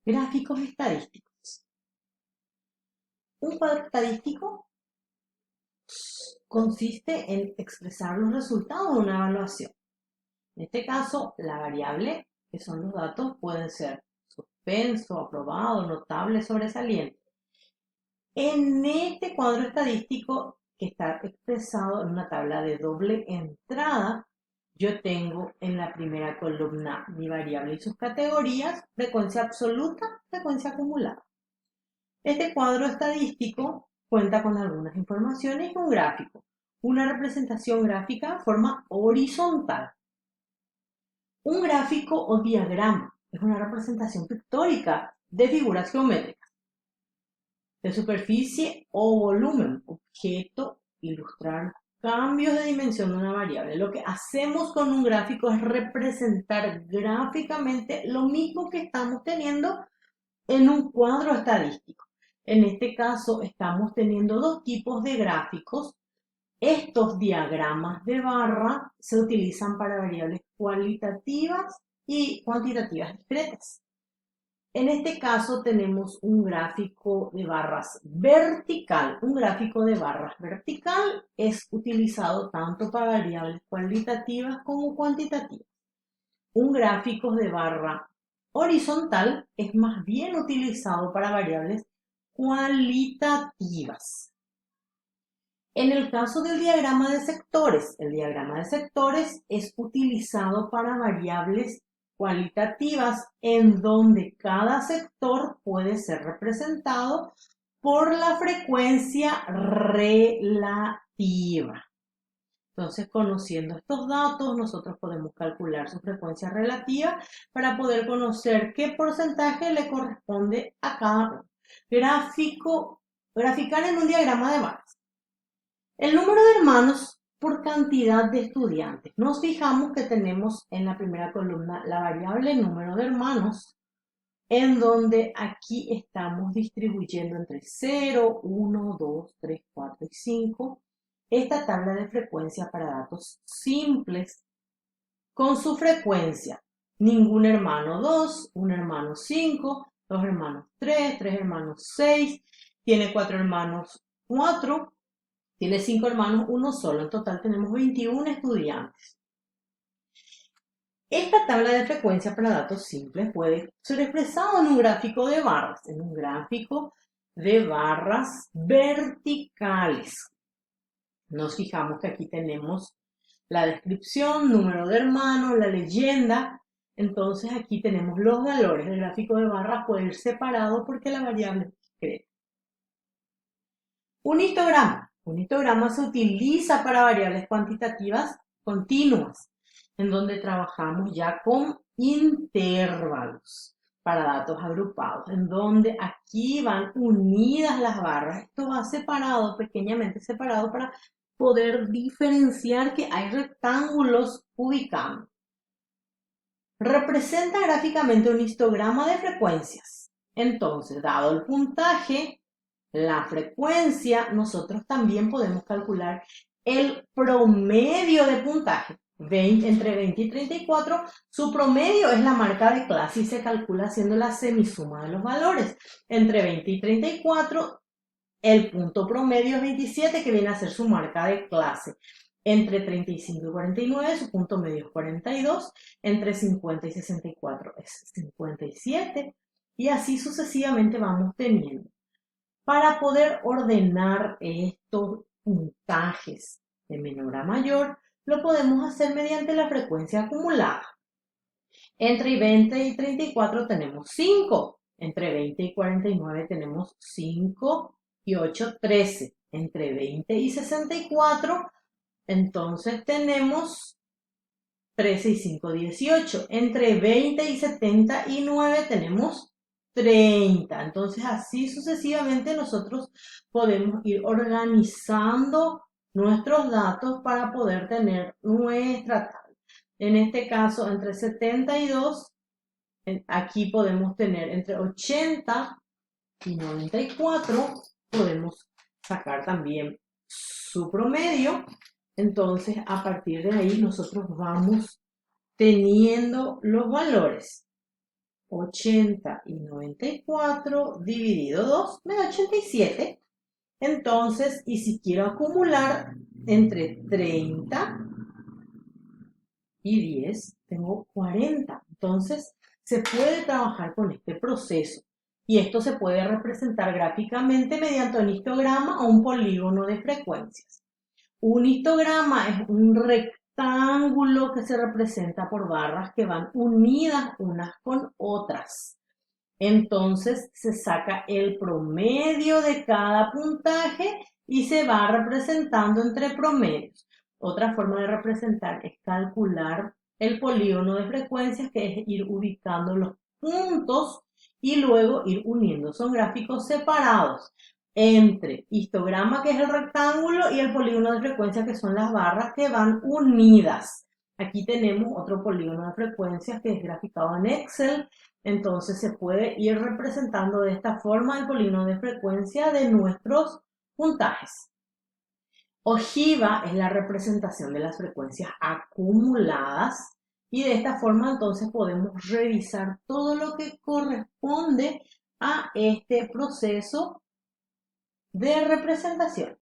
Gráficos estadísticos. Un cuadro estadístico consiste en expresar los resultados de una evaluación. En este caso, la variable, que son los datos, pueden ser suspenso, aprobado, notable, sobresaliente. En este cuadro estadístico, que está expresado en una tabla de doble entrada, yo tengo en la primera columna mi variable y sus categorías, frecuencia absoluta, frecuencia acumulada. Este cuadro estadístico cuenta con algunas informaciones y un gráfico. Una representación gráfica de forma horizontal. Un gráfico o diagrama es una representación pictórica de figuras geométricas, de superficie o volumen, objeto, ilustrar cambios de dimensión de una variable. Lo que hacemos con un gráfico es representar gráficamente lo mismo que estamos teniendo en un cuadro estadístico. En este caso estamos teniendo dos tipos de gráficos. Estos diagramas de barra se utilizan para variables cualitativas y cuantitativas discretas. En este caso tenemos un gráfico de barras vertical. Un gráfico de barras vertical es utilizado tanto para variables cualitativas como cuantitativas. Un gráfico de barra horizontal es más bien utilizado para variables cualitativas. En el caso del diagrama de sectores, el diagrama de sectores es utilizado para variables cualitativas en donde cada sector puede ser representado por la frecuencia relativa. Entonces, conociendo estos datos, nosotros podemos calcular su frecuencia relativa para poder conocer qué porcentaje le corresponde a cada uno. Graficar en un diagrama de barras. El número de hermanos por cantidad de estudiantes. Nos fijamos que tenemos en la primera columna la variable número de hermanos, en donde aquí estamos distribuyendo entre 0, 1, 2, 3, 4 y 5 esta tabla de frecuencia para datos simples con su frecuencia. Ningún hermano 2, un hermano 5, dos hermanos 3, tres hermanos 6, tiene 4 hermanos 4, tiene 5 hermanos, uno solo. En total tenemos 21 estudiantes. Esta tabla de frecuencia para datos simples puede ser expresada en un gráfico de barras, en un gráfico de barras verticales. Nos fijamos que aquí tenemos la descripción, número de hermanos, la leyenda. Entonces aquí tenemos los valores. El gráfico de barras puede ir separado porque la variable es discreta. Un histograma. Un histograma se utiliza para variables cuantitativas continuas, en donde trabajamos ya con intervalos para datos agrupados, en donde aquí van unidas las barras. Esto va separado, pequeñamente separado, para poder diferenciar que hay rectángulos ubicando. Representa gráficamente un histograma de frecuencias. Entonces, dado el puntaje, la frecuencia, nosotros también podemos calcular el promedio de puntaje. Entre 20 y 34, su promedio es la marca de clase y se calcula haciendo la semisuma de los valores. Entre 20 y 34, el punto promedio es 27, que viene a ser su marca de clase. Entre 35 y 49, su punto medio es 42. Entre 50 y 64 es 57. Y así sucesivamente vamos teniendo. Para poder ordenar estos puntajes de menor a mayor, lo podemos hacer mediante la frecuencia acumulada. Entre 20 y 34 tenemos 5. Entre 20 y 49 tenemos 5 y 8, 13. Entre 20 y 64, entonces tenemos 13 y 5, 18. Entre 20 y 79 tenemos 30. Entonces, así sucesivamente nosotros podemos ir organizando nuestros datos para poder tener nuestra tabla. En este caso, entre 72, aquí podemos tener entre 80 y 94, podemos sacar también su promedio. Entonces, a partir de ahí, nosotros vamos teniendo los valores. 80 y 94 dividido 2 me da 87. Entonces, y si quiero acumular entre 30 y 10, tengo 40. Entonces, se puede trabajar con este proceso. Y esto se puede representar gráficamente mediante un histograma o un polígono de frecuencias. Un histograma es un rectángulo que se representa por barras que van unidas unas con otras. Entonces se saca el promedio de cada puntaje y se va representando entre promedios. Otra forma de representar es calcular el polígono de frecuencias, que es ir ubicando los puntos y luego ir uniendo. Son gráficos separados entre histograma, que es el rectángulo, y el polígono de frecuencias, que son las barras que van unidas. Aquí tenemos otro polígono de frecuencias que es graficado en Excel. Entonces se puede ir representando de esta forma el polígono de frecuencia de nuestros puntajes. Ojiva es la representación de las frecuencias acumuladas y de esta forma entonces podemos revisar todo lo que corresponde a este proceso de representación.